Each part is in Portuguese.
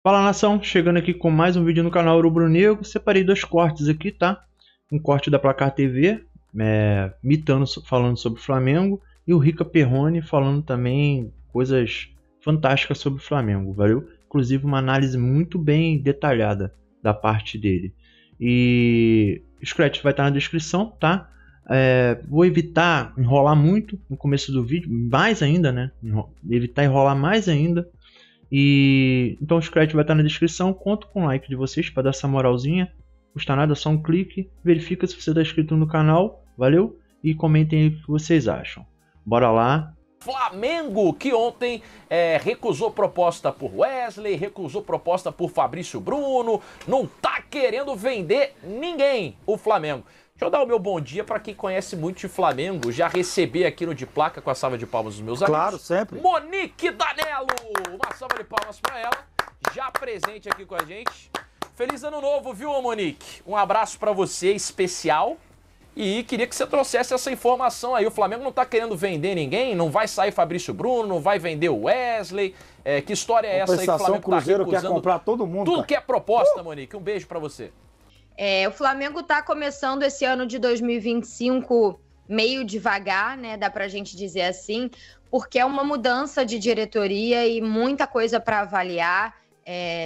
Fala, nação, chegando aqui com mais um vídeo no canal Rubro Negro. Separei dois cortes aqui, tá? Um corte da Placar TV, Mitano falando sobre o Flamengo, e o Rica Perrone falando também coisas fantásticas sobre o Flamengo, valeu? Inclusive uma análise muito bem detalhada da parte dele. E o scratch vai estar na descrição, tá? Vou evitar enrolar muito no começo do vídeo, mais ainda, né? Evitar enrolar mais ainda. E então o scratch vai estar na descrição. Conto com o like de vocês para dar essa moralzinha. Não custa nada, só um clique. Verifica se você está inscrito no canal. Valeu? E comentem aí o que vocês acham. Bora lá. Flamengo, que ontem recusou proposta por Wesley, recusou proposta por Fabrício Bruno, não tá querendo vender ninguém, o Flamengo. Deixa eu dar o meu bom dia para quem conhece muito de Flamengo, já recebi aqui no De Placa com a salva de palmas dos meus amigos. Claro, sempre. Monique Danello, uma salva de palmas para ela, já presente aqui com a gente. Feliz ano novo, viu, Monique? Um abraço para você especial. E queria que você trouxesse essa informação aí. O Flamengo não tá querendo vender ninguém, não vai sair Fabrício Bruno, não vai vender o Wesley. Que história é essa aí que o Flamengo Cruzeiro tá recusando? quer comprar todo mundo, tudo cara. que é proposta, Monique. Um beijo pra você. O Flamengo tá começando esse ano de 2025 meio devagar, né? Dá pra gente dizer assim, porque é uma mudança de diretoria e muita coisa para avaliar.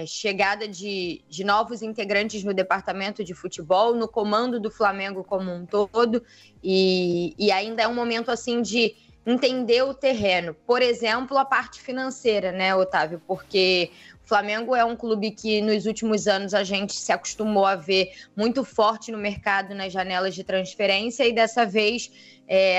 Chegada de novos integrantes no departamento de futebol, no comando do Flamengo como um todo, e ainda é um momento assim de entender o terreno. Por exemplo, a parte financeira, né, Otávio? Porque o Flamengo é um clube que nos últimos anos a gente se acostumou a ver muito forte no mercado, nas janelas de transferência, e dessa vez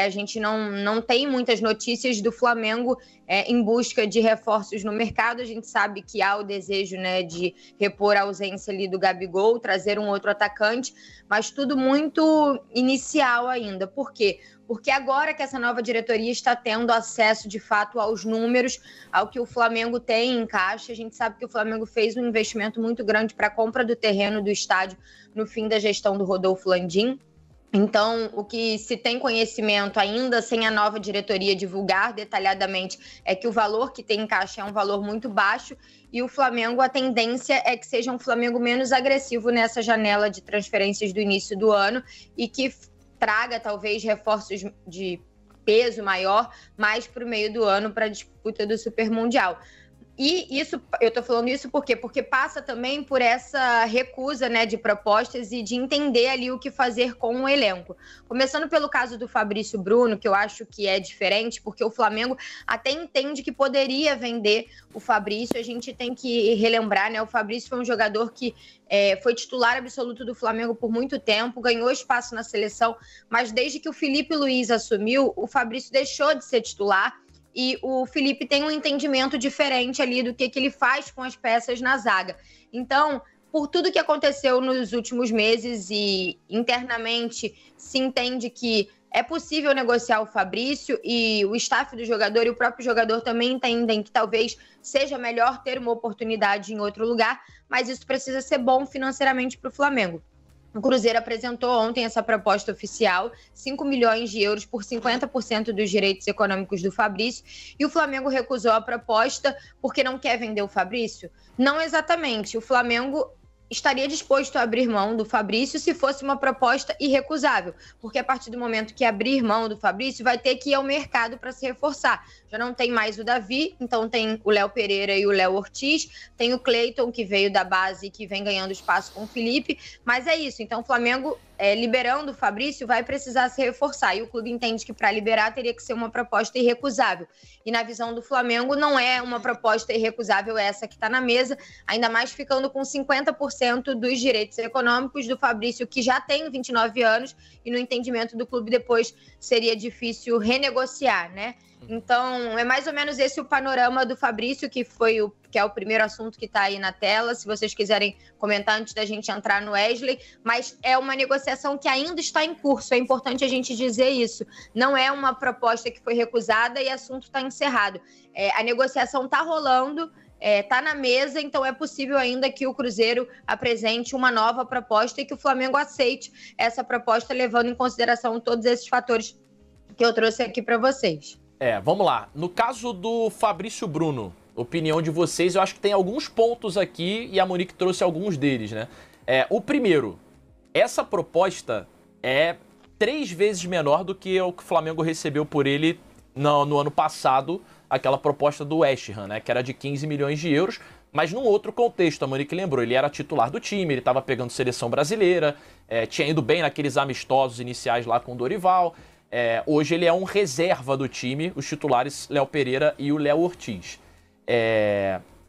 a gente não tem muitas notícias do Flamengo em busca de reforços no mercado. A gente sabe que há o desejo, né, de repor a ausência ali do Gabigol, trazer um outro atacante, mas tudo muito inicial ainda. Por quê? Porque agora que essa nova diretoria está tendo acesso, de fato, aos números, ao que o Flamengo tem em caixa. A gente sabe que o Flamengo fez um investimento muito grande para a compra do terreno do estádio no fim da gestão do Rodolfo Landim. Então, o que se tem conhecimento ainda, sem a nova diretoria divulgar detalhadamente, é que o valor que tem em caixa é um valor muito baixo, e o Flamengo, a tendência é que seja um Flamengo menos agressivo nessa janela de transferências do início do ano e que traga talvez reforços de peso maior mais para o meio do ano para a disputa do Super Mundial. E isso, eu estou falando isso por quê? Porque passa também por essa recusa, né, de propostas e de entender ali o que fazer com o elenco. Começando pelo caso do Fabrício Bruno, que eu acho que é diferente, porque o Flamengo até entende que poderia vender o Fabrício. A gente tem que relembrar, né, o Fabrício foi um jogador que foi titular absoluto do Flamengo por muito tempo, ganhou espaço na seleção, mas desde que o Felipe Luiz assumiu, o Fabrício deixou de ser titular. E o Felipe tem um entendimento diferente ali do que ele faz com as peças na zaga. Então, por tudo que aconteceu nos últimos meses e internamente se entende que é possível negociar o Fabrício, e o staff do jogador e o próprio jogador também entendem que talvez seja melhor ter uma oportunidade em outro lugar, mas isso precisa ser bom financeiramente para o Flamengo. O Cruzeiro apresentou ontem essa proposta oficial, 5 milhões de euros por 50% dos direitos econômicos do Fabrício, e o Flamengo recusou a proposta porque não quer vender o Fabrício? Não exatamente. O Flamengo estaria disposto a abrir mão do Fabrício se fosse uma proposta irrecusável, porque a partir do momento que abrir mão do Fabrício, vai ter que ir ao mercado para se reforçar. Já não tem mais o Davi, então tem o Léo Pereira e o Léo Ortiz, tem o Cleiton, que veio da base e que vem ganhando espaço com o Felipe, mas é isso. Então o Flamengo, liberando o Fabrício, vai precisar se reforçar, e o clube entende que para liberar teria que ser uma proposta irrecusável, e na visão do Flamengo não é uma proposta irrecusável essa que está na mesa, ainda mais ficando com 50% dos direitos econômicos do Fabrício, que já tem 29 anos, e no entendimento do clube depois seria difícil renegociar, né? Então, é mais ou menos esse o panorama do Fabrício, que é o primeiro assunto que está aí na tela, se vocês quiserem comentar antes da gente entrar no Wesley, mas é uma negociação que ainda está em curso, é importante a gente dizer isso. Não é uma proposta que foi recusada e o assunto está encerrado. A negociação está rolando, está na mesa, então é possível ainda que o Cruzeiro apresente uma nova proposta e que o Flamengo aceite essa proposta, levando em consideração todos esses fatores que eu trouxe aqui para vocês. Vamos lá. No caso do Fabrício Bruno, opinião de vocês. Eu acho que tem alguns pontos aqui e a Monique trouxe alguns deles, né? O primeiro, essa proposta é 3 vezes menor do que o que o Flamengo recebeu por ele no ano passado, aquela proposta do West Ham, né? Que era de 15 milhões de euros, mas num outro contexto. A Monique lembrou, ele era titular do time, ele estava pegando seleção brasileira, tinha ido bem naqueles amistosos iniciais lá com o Dorival. Hoje ele é um reserva do time, os titulares Léo Pereira e o Léo Ortiz.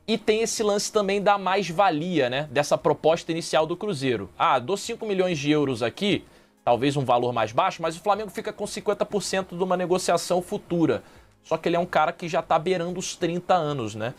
E tem esse lance também da mais-valia, né? Dessa proposta inicial do Cruzeiro. Dou 5 milhões de euros aqui, talvez um valor mais baixo, mas o Flamengo fica com 50% de uma negociação futura. Só que ele é um cara que já está beirando os 30 anos, né?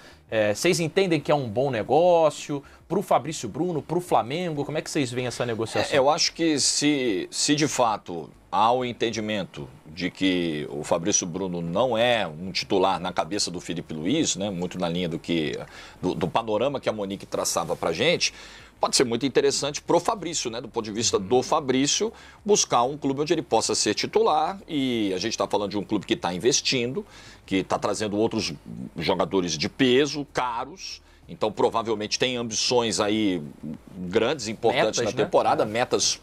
Vocês entendem que é um bom negócio para o Fabrício Bruno, para o Flamengo? Como é que vocês veem essa negociação? Eu acho que se de fato há o entendimento de que o Fabrício Bruno não é um titular na cabeça do Felipe Luiz, né? Muito na linha do panorama que a Monique traçava para a gente, pode ser muito interessante pro Fabrício, né? Do ponto de vista do Fabrício, buscar um clube onde ele possa ser titular. E a gente está falando de um clube que está investindo, que está trazendo outros jogadores de peso, caros. Então, provavelmente tem ambições aí grandes, importantes na temporada, né? Metas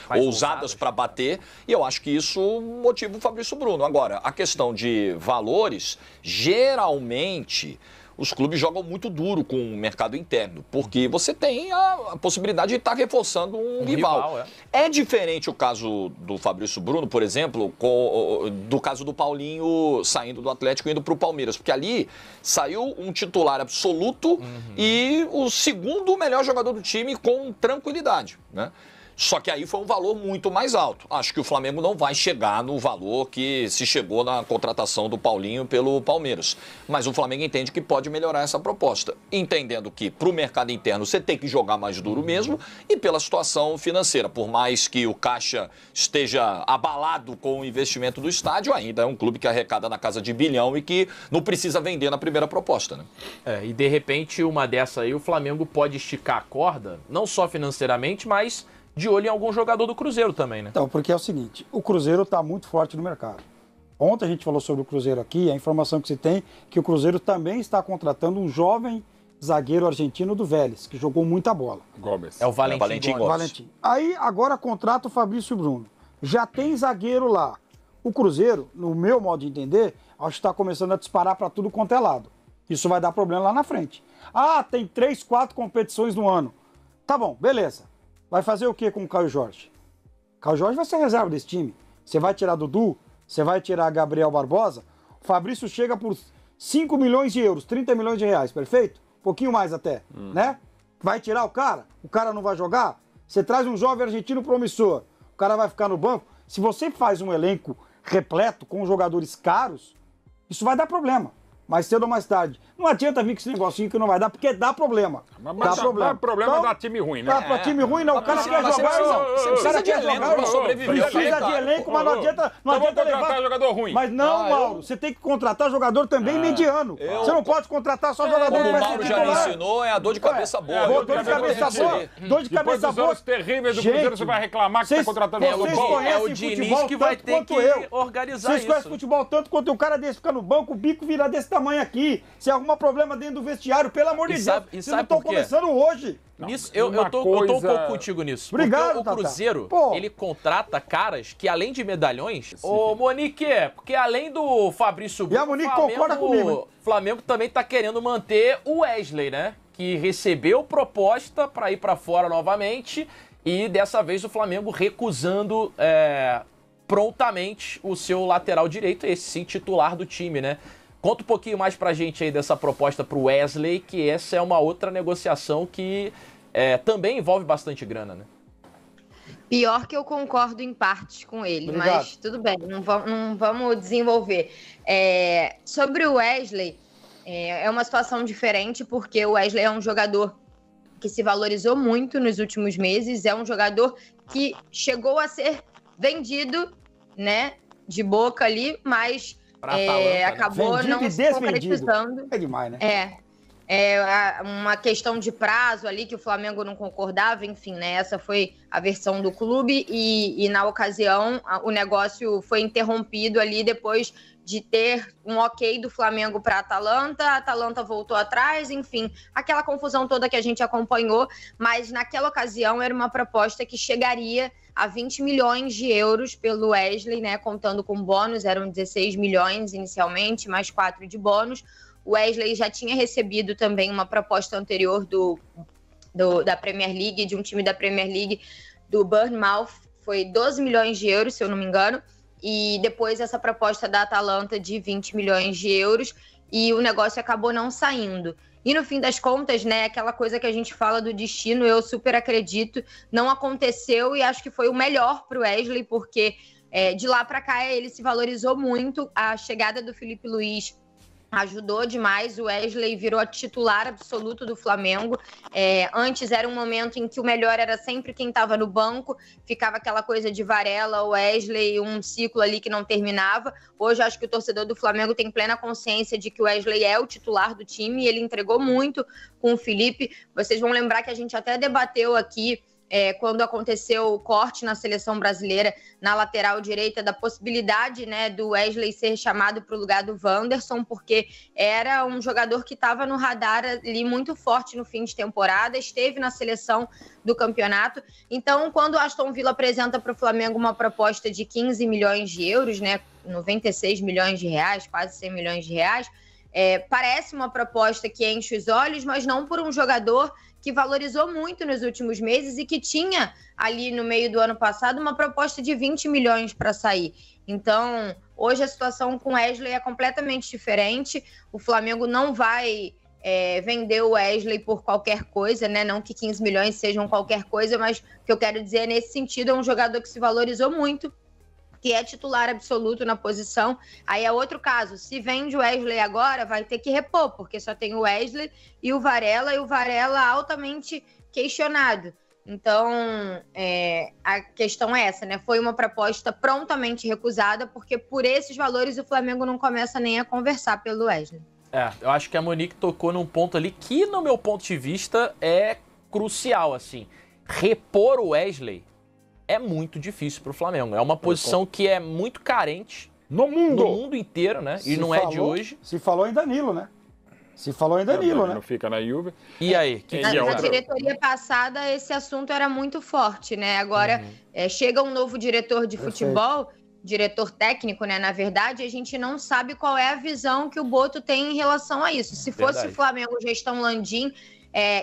ousadas para bater. E eu acho que isso motiva o Fabrício Bruno. Agora, a questão de valores, geralmente os clubes jogam muito duro com o mercado interno, porque você tem a possibilidade de estar reforçando um rival. É diferente o caso do Fabrício Bruno, por exemplo, do caso do Paulinho saindo do Atlético e indo para o Palmeiras, porque ali saiu um titular absoluto e o segundo melhor jogador do time com tranquilidade, né? Só que aí foi um valor muito mais alto. Acho que o Flamengo não vai chegar no valor que se chegou na contratação do Paulinho pelo Palmeiras. Mas o Flamengo entende que pode melhorar essa proposta. Entendendo que para o mercado interno você tem que jogar mais duro mesmo e pela situação financeira. Por mais que o caixa esteja abalado com o investimento do estádio, ainda é um clube que arrecada na casa de 1 bilhão e que não precisa vender na primeira proposta, né? E de repente uma dessa aí o Flamengo pode esticar a corda, não só financeiramente, mas de olho em algum jogador do Cruzeiro também, né? Então, porque é o seguinte, o Cruzeiro está muito forte no mercado. Ontem a gente falou sobre o Cruzeiro aqui, a informação que se tem que o Cruzeiro também está contratando um jovem zagueiro argentino do Vélez, que jogou muita bola. Gomes. É o Valentim Gomes. Aí agora contrata o Fabrício Bruno. Já tem zagueiro lá. O Cruzeiro, no meu modo de entender, acho que está começando a disparar para tudo quanto é lado. Isso vai dar problema lá na frente. Tem 3, 4 competições no ano. Tá bom, beleza. Vai fazer o que com o Caio Jorge? Caio Jorge vai ser reserva desse time. Você vai tirar Dudu, você vai tirar Gabriel Barbosa. O Fabrício chega por 5 milhões de euros, 30 milhões de reais, perfeito? Um pouquinho mais até, né? Vai tirar o cara não vai jogar? Você traz um jovem argentino promissor, o cara vai ficar no banco. Se você faz um elenco repleto com jogadores caros, isso vai dar problema. Mais cedo ou mais tarde. Não adianta vir com esse negocinho que não vai dar, porque dá problema. Mas dá problema. O problema é dar time ruim, né? Pra time ruim, não. O cara quer jogar, o cara quer jogar pra sobreviver. Precisa de elenco, mas não adianta contratar jogador ruim. Mas não, Mauro, você tem que contratar jogador também mediano. Você não pode contratar só jogador que vai ser titular. O Mauro já me ensinou, é a dor de cabeça boa. Dor de cabeça boa. Dor de cabeça boa. Depois dos terríveis do Cruzeiro, você vai reclamar que tá contratando jogador bom. É o Diniz que vai ter que organizar isso. Vocês conhecem futebol tanto quanto o cara desse fica no banco, o bico vira desse tamanho aqui. Se algum problema dentro do vestiário, pelo amor de Deus, vocês não estão começando hoje. Eu tô um pouco contigo nisso. Obrigado, porque o Cruzeiro, ele contrata caras que, além de medalhões... Ô, Monique, porque além do Fabrício Bruno, e a Monique concorda comigo, o Flamengo também tá querendo manter o Wesley, né? Que recebeu proposta para ir para fora novamente e dessa vez o Flamengo recusando prontamente o seu lateral direito, esse sim titular do time, né? Conta um pouquinho mais pra gente aí dessa proposta pro Wesley, que essa é uma outra negociação que também envolve bastante grana, né? Pior que eu concordo em partes com ele, Obrigado. Mas tudo bem, não vamos desenvolver. Sobre o Wesley, é uma situação diferente, porque o Wesley é um jogador que se valorizou muito nos últimos meses, é um jogador que chegou a ser vendido, né, de boca ali, mas... acabou vendido não se concretizando. É demais, né? Uma questão de prazo ali que o Flamengo não concordava, enfim, né? Essa foi a versão do clube e na ocasião o negócio foi interrompido ali depois de ter um ok do Flamengo para a Atalanta voltou atrás, enfim, aquela confusão toda que a gente acompanhou, mas naquela ocasião era uma proposta que chegaria a 20 milhões de euros pelo Wesley, né, contando com bônus, eram 16 milhões inicialmente, mais 4 de bônus. O Wesley já tinha recebido também uma proposta anterior da Premier League, de um time da Premier League, do Bournemouth, foi 12 milhões de euros, se eu não me engano, e depois essa proposta da Atalanta de 20 milhões de euros, e o negócio acabou não saindo. E no fim das contas, né, aquela coisa que a gente fala do destino, eu super acredito, não aconteceu e acho que foi o melhor para o Wesley, porque de lá para cá ele se valorizou muito, a chegada do Filipe Luís ajudou demais, o Wesley virou titular absoluto do Flamengo. Antes era um momento em que o melhor era sempre quem estava no banco, ficava aquela coisa de Varela, Wesley, um ciclo ali que não terminava. Hoje acho que o torcedor do Flamengo tem plena consciência de que o Wesley é o titular do time e ele entregou muito com o Felipe. Vocês vão lembrar que a gente até debateu aqui quando aconteceu o corte na seleção brasileira, na lateral direita, da possibilidade, né, do Wesley ser chamado para o lugar do Wanderson, porque era um jogador que estava no radar ali muito forte no fim de temporada, esteve na seleção do campeonato. Então, quando o Aston Villa apresenta para o Flamengo uma proposta de 15 milhões de euros, né, 96 milhões de reais, quase 100 milhões de reais, parece uma proposta que enche os olhos, mas não por um jogador que valorizou muito nos últimos meses e que tinha ali no meio do ano passado uma proposta de 20 milhões para sair. Então, hoje a situação com o Wesley é completamente diferente. O Flamengo não vai vender o Wesley por qualquer coisa, né? Não que 15 milhões sejam qualquer coisa, mas o que eu quero dizer nesse sentido é um jogador que se valorizou muito, que é titular absoluto na posição. Aí é outro caso, se vende o Wesley agora, vai ter que repor, porque só tem o Wesley e o Varela altamente questionado. Então, a questão é essa, né? Foi uma proposta prontamente recusada, porque por esses valores o Flamengo não começa nem a conversar pelo Wesley. Eu acho que a Monique tocou num ponto ali que, no meu ponto de vista, é crucial, assim. Repor o Wesley é muito difícil para o Flamengo. É uma posição que é muito carente no mundo inteiro, né? E não é de hoje. Se falou em Danilo, né? Não fica na Juve. E aí? Na diretoria passada, esse assunto era muito forte, né? Agora, chega um novo diretor de futebol, diretor técnico, né? Na verdade, a gente não sabe qual é a visão que o Boto tem em relação a isso. Se fosse o Flamengo gestão Landim,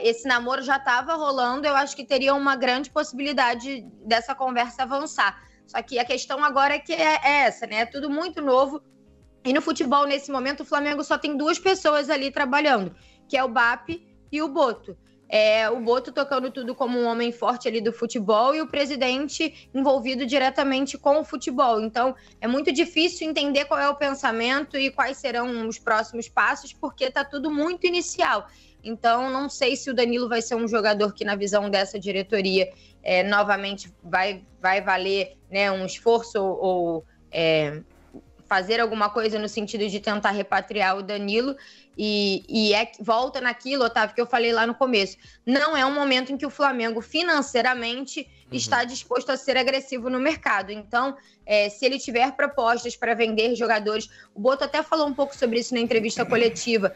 esse namoro já estava rolando, eu acho que teria uma grande possibilidade dessa conversa avançar. Só que a questão agora é que é essa, né? É tudo muito novo. E no futebol, nesse momento, o Flamengo só tem duas pessoas ali trabalhando, que é o BAP e o Boto. O Boto tocando tudo como um homem forte ali do futebol e o presidente envolvido diretamente com o futebol. Então, é muito difícil entender qual é o pensamento e quais serão os próximos passos, porque está tudo muito inicial. Então, não sei se o Danilo vai ser um jogador que, na visão dessa diretoria, novamente vai valer, né, um esforço ou fazer alguma coisa no sentido de tentar repatriar o Danilo. E volta naquilo, Otávio, que eu falei lá no começo. Não é um momento em que o Flamengo financeiramente está disposto a ser agressivo no mercado. Então, se ele tiver propostas para vender jogadores, o Boto até falou um pouco sobre isso na entrevista coletiva,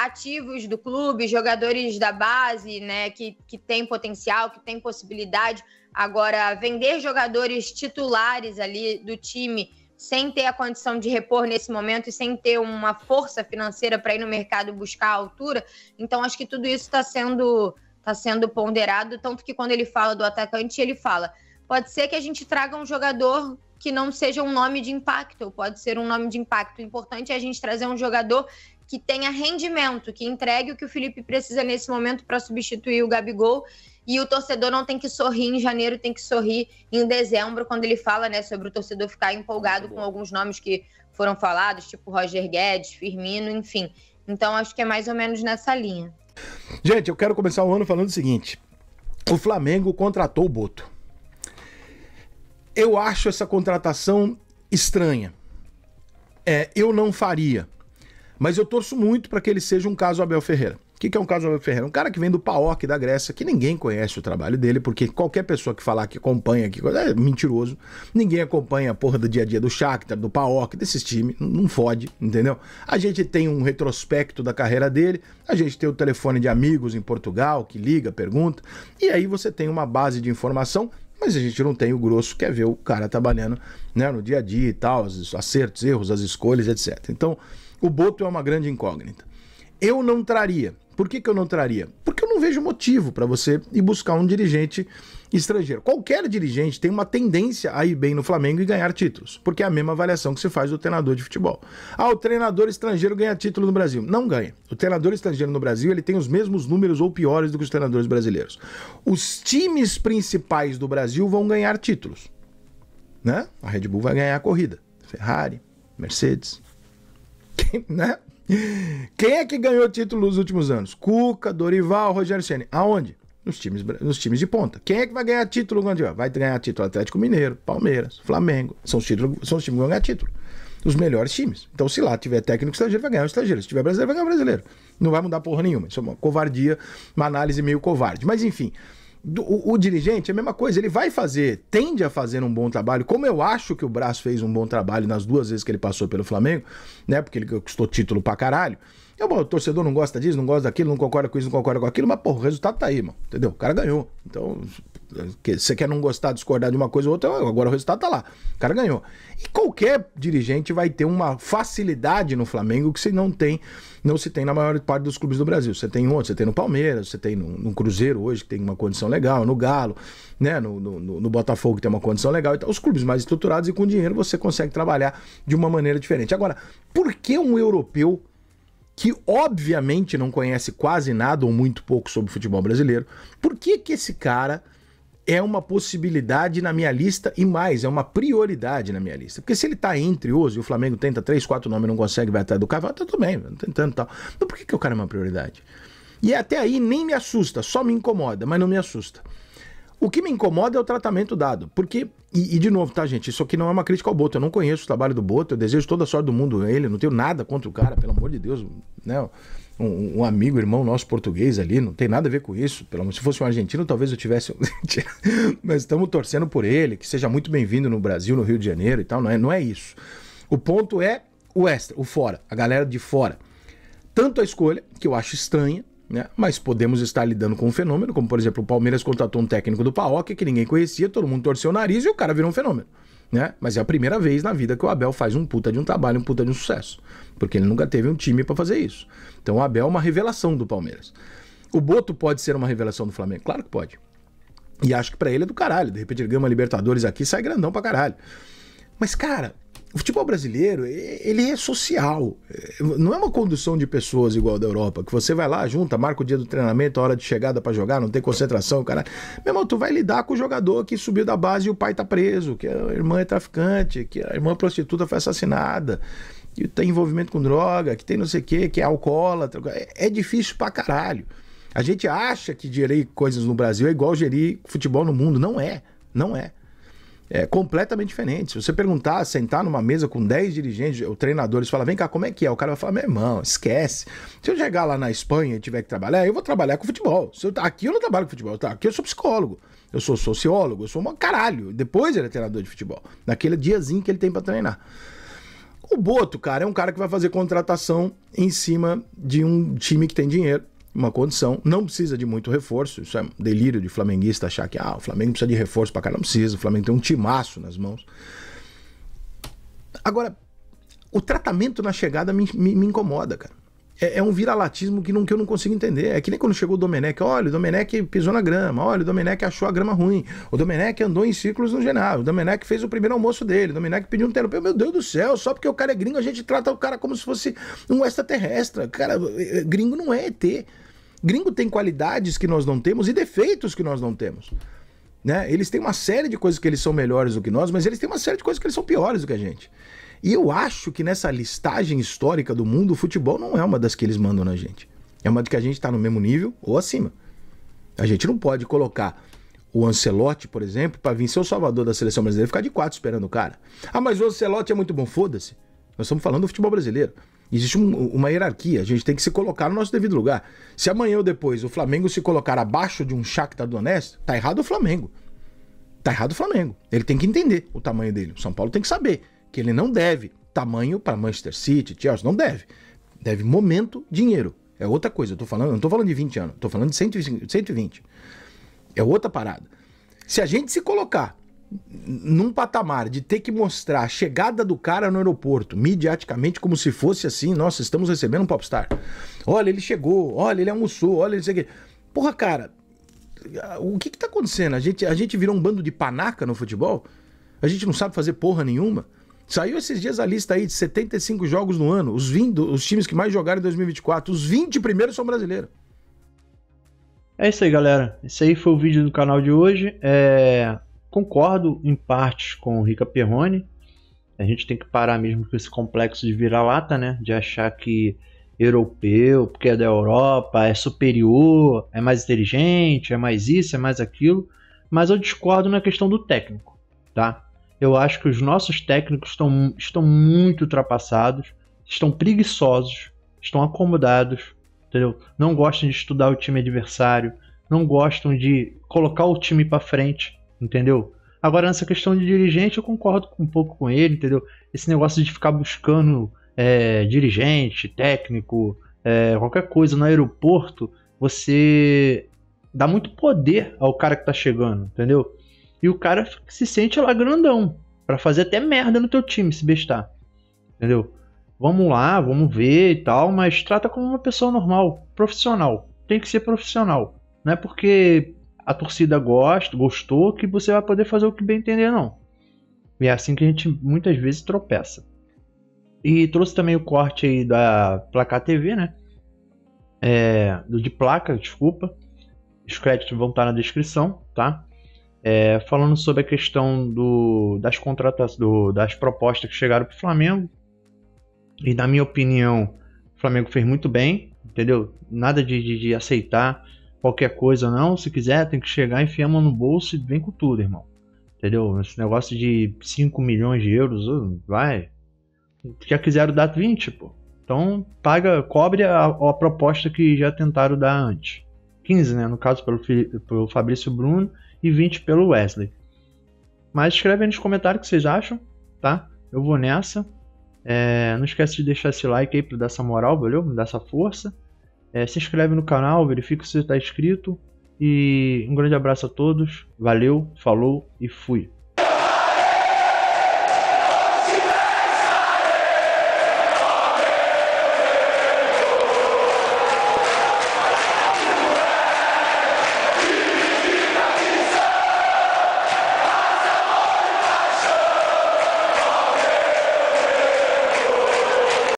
ativos do clube, jogadores da base, né, que tem potencial, que tem possibilidade. Agora, vender jogadores titulares ali do time sem ter a condição de repor nesse momento e sem ter uma força financeira para ir no mercado buscar a altura. Então, acho que tudo isso está sendo ponderado, tanto que quando ele fala do atacante, ele fala, pode ser que a gente traga um jogador que não seja um nome de impacto, ou pode ser um nome de impacto. O importante é a gente trazer um jogador que tenha rendimento, que entregue o que o Felipe precisa nesse momento para substituir o Gabigol. E o torcedor não tem que sorrir em janeiro, tem que sorrir em dezembro, quando ele fala, né, sobre o torcedor ficar empolgado com alguns nomes que foram falados, tipo Roger Guedes, Firmino, enfim. Então, acho que é mais ou menos nessa linha. Gente, eu quero começar o ano falando o seguinte. O Flamengo contratou o Boto. Eu acho essa contratação estranha. Eu não faria. Mas eu torço muito para que ele seja um caso Abel Ferreira. O que é um Carlos Alberto Ferreira? Um cara que vem do PAOK da Grécia, que ninguém conhece o trabalho dele, porque qualquer pessoa que falar que acompanha, que é mentiroso. Ninguém acompanha a porra do dia a dia do Shakhtar, do PAOK, desses times. Não fode, entendeu? A gente tem um retrospecto da carreira dele, a gente tem o telefone de amigos em Portugal, que liga, pergunta, e aí você tem uma base de informação, mas a gente não tem o grosso, que é ver o cara trabalhando, né, no dia a dia e tal, os acertos, erros, as escolhas, etc. Então, o Boto é uma grande incógnita. Eu não traria. Por que eu não traria? Porque eu não vejo motivo para você ir buscar um dirigente estrangeiro. Qualquer dirigente tem uma tendência a ir bem no Flamengo e ganhar títulos, porque é a mesma avaliação que se faz do treinador de futebol. Ah, o treinador estrangeiro ganha título no Brasil. Não ganha. O treinador estrangeiro no Brasil, ele tem os mesmos números ou piores do que os treinadores brasileiros. Os times principais do Brasil vão ganhar títulos, né? A Red Bull vai ganhar a corrida. Ferrari, Mercedes, né? Quem é que ganhou título nos últimos anos? Cuca, Dorival, Rogério Ceni. Aonde? Nos times de ponta. Quem é que vai ganhar título? Vai ganhar título Atlético Mineiro, Palmeiras, Flamengo. São os times que vão ganhar título. Os melhores times. Então, se lá tiver técnico estrangeiro, vai ganhar o estrangeiro. Se tiver brasileiro, vai ganhar o brasileiro. Não vai mudar porra nenhuma. Isso é uma covardia, uma análise meio covarde. Mas, enfim, o dirigente é a mesma coisa. Ele tende a fazer um bom trabalho, como eu acho que o Braz fez um bom trabalho nas 2 vezes que ele passou pelo Flamengo, né? Porque ele custou título pra caralho. O torcedor não gosta disso, não gosta daquilo, não concorda com isso, não concorda com aquilo, mas, porra, o resultado tá aí, mano. Entendeu? O cara ganhou. Então, você quer não gostar, discordar de uma coisa ou outra, agora o resultado tá lá. O cara ganhou. E qualquer dirigente vai ter uma facilidade no Flamengo que não se tem na maior parte dos clubes do Brasil. Você tem outro, você tem no Palmeiras, você tem no Cruzeiro hoje, que tem uma condição legal, no Galo, né? No Botafogo, que tem uma condição legal. Então, os clubes mais estruturados e com dinheiro você consegue trabalhar de uma maneira diferente. Agora, por que um europeu que obviamente não conhece quase nada ou muito pouco sobre o futebol brasileiro, por que esse cara é uma possibilidade na minha lista e mais, é uma prioridade na minha lista? Porque se ele tá entre os, e o Flamengo tenta 3, 4 nomes e não consegue, vai atrás do cara, tá tudo bem, tentando e tal. Mas por que o cara é uma prioridade? E até aí nem me assusta, só me incomoda, mas não me assusta. O que me incomoda é o tratamento dado, porque, e de novo, tá, gente, isso aqui não é uma crítica ao Boto, eu não conheço o trabalho do Boto, eu desejo toda a sorte do mundo a ele, não tenho nada contra o cara, pelo amor de Deus, né, um amigo, irmão nosso português ali, não tem nada a ver com isso, se fosse um argentino talvez eu tivesse, mas estamos torcendo por ele, que seja muito bem-vindo no Brasil, no Rio de Janeiro e tal, não é isso. O ponto é o extra, o fora, a galera de fora. Tanto a escolha, que eu acho estranha, né? Mas podemos estar lidando com um fenômeno, como por exemplo o Palmeiras contratou um técnico do PAOK que ninguém conhecia, todo mundo torceu o nariz e o cara virou um fenômeno, né? Mas é a primeira vez na vida que o Abel faz um puta de um trabalho, um puta de um sucesso, porque ele nunca teve um time pra fazer isso. Então o Abel é uma revelação do Palmeiras. O Boto pode ser uma revelação do Flamengo? Claro que pode. E acho que pra ele é do caralho, de repente ele ganha uma Libertadores aqui e sai grandão pra caralho. Mas cara, o futebol brasileiro, ele é social. Não é uma condução de pessoas igual da Europa, que você vai lá, junta, marca o dia do treinamento, a hora de chegada pra jogar, não tem concentração, cara. Meu irmão, tu vai lidar com o jogador que subiu da base e o pai tá preso, que a irmã é traficante, que a irmã prostituta foi assassinada, que tem envolvimento com droga, que tem não sei o quê, que é alcoólatra. É difícil pra caralho. A gente acha que gerir coisas no Brasil é igual gerir futebol no mundo. Não é. Não é. É completamente diferente. Se você perguntar, sentar numa mesa com 10 dirigentes ou treinadores, fala, vem cá, como é que é? O cara vai falar, meu irmão, esquece. Se eu chegar lá na Espanha e tiver que trabalhar, eu vou trabalhar com futebol. Aqui eu não trabalho com futebol, aqui eu sou psicólogo, eu sou sociólogo, eu sou um caralho. Depois ele é treinador de futebol, naquele diazinho que ele tem pra treinar. O Boto, cara, é um cara que vai fazer contratação em cima de um time que tem dinheiro, uma condição, não precisa de muito reforço, isso é um delírio de flamenguista achar que o Flamengo precisa de reforço pra cá, não precisa, o Flamengo tem um timaço nas mãos. Agora, o tratamento na chegada me incomoda, cara. É um viralatismo que eu não consigo entender. É que nem quando chegou o Domenech, olha, o Domenech pisou na grama, olha, o Domenech achou a grama ruim, o Domenech andou em círculos no Genaro, o Domenech fez o primeiro almoço dele, o Domenech pediu um terapeuta. Meu Deus do céu, só porque o cara é gringo a gente trata o cara como se fosse um extraterrestre. Cara, gringo não é ET. Gringo tem qualidades que nós não temos e defeitos que nós não temos, né? Eles têm uma série de coisas que eles são melhores do que nós, mas eles têm uma série de coisas que eles são piores do que a gente. E eu acho que nessa listagem histórica do mundo, o futebol não é uma das que eles mandam na gente. É uma de que a gente está no mesmo nível ou acima. A gente não pode colocar o Ancelotti, por exemplo, para vir ser o salvador da seleção brasileira e ficar de 4 esperando o cara. Ah, mas o Ancelotti é muito bom, foda-se. Nós estamos falando do futebol brasileiro. Existe uma hierarquia, a gente tem que se colocar no nosso devido lugar. Se amanhã ou depois o Flamengo se colocar abaixo de um Shakhtar Donetsk, tá errado o Flamengo. Tá errado o Flamengo. Ele tem que entender o tamanho dele. O São Paulo tem que saber que ele não deve tamanho para Manchester City, Chelsea, não deve. Deve momento, dinheiro. É outra coisa, eu não tô falando de 20 anos, tô falando de 120. É outra parada. Se a gente se colocar num patamar de ter que mostrar a chegada do cara no aeroporto, midiaticamente, como se fosse assim, nossa, estamos recebendo um popstar. Olha, ele chegou, olha, ele almoçou, olha, ele sei o quê. Porra, cara, o que tá acontecendo? A gente virou um bando de panaca no futebol? A gente não sabe fazer porra nenhuma? Saiu esses dias a lista aí de 75 jogos no ano, os times que mais jogaram em 2024, os 20 primeiros são brasileiros. É isso aí, galera. Esse aí foi o vídeo do canal de hoje. Concordo em partes com o Rica Perrone. A gente tem que parar mesmo com esse complexo de vira-lata, né? De achar que europeu, porque é da Europa, é superior, é mais inteligente, é mais isso, é mais aquilo. Mas eu discordo na questão do técnico, tá? Eu acho que os nossos técnicos estão muito ultrapassados, estão preguiçosos, estão acomodados, entendeu? Não gostam de estudar o time adversário, não gostam de colocar o time para frente, entendeu? Agora, nessa questão de dirigente, eu concordo um pouco com ele, entendeu? Esse negócio de ficar buscando dirigente, técnico, qualquer coisa no aeroporto, você dá muito poder ao cara que tá chegando, entendeu? E o cara se sente lá grandão, pra fazer até merda no teu time, se bestar, entendeu? Vamos lá, vamos ver e tal, mas trata como uma pessoa normal, profissional. Tem que ser profissional. Não é porque a torcida gostou, que você vai poder fazer o que bem entender, não. E é assim que a gente muitas vezes tropeça. E trouxe também o corte aí da Placar TV, né? De placa, desculpa. Os créditos vão estar na descrição, tá? Falando sobre a questão das contratações, das propostas que chegaram para o Flamengo. E na minha opinião, o Flamengo fez muito bem, entendeu? Nada de aceitar qualquer coisa, não. Se quiser, tem que chegar, enfiar a mão no bolso e vem com tudo, irmão. Entendeu? Esse negócio de 5 milhões de euros, vai. Já quiseram dar 20, pô. Então, cobre a proposta que já tentaram dar antes. 15, né? No caso, pelo Fabrício Bruno e 20 pelo Wesley. Mas escreve aí nos comentários o que vocês acham, tá? Eu vou nessa. Não esquece de deixar esse like aí para dar essa moral, valeu? Me dar essa força. Se inscreve no canal, verifica se você está inscrito. E um grande abraço a todos. Valeu, falou e fui.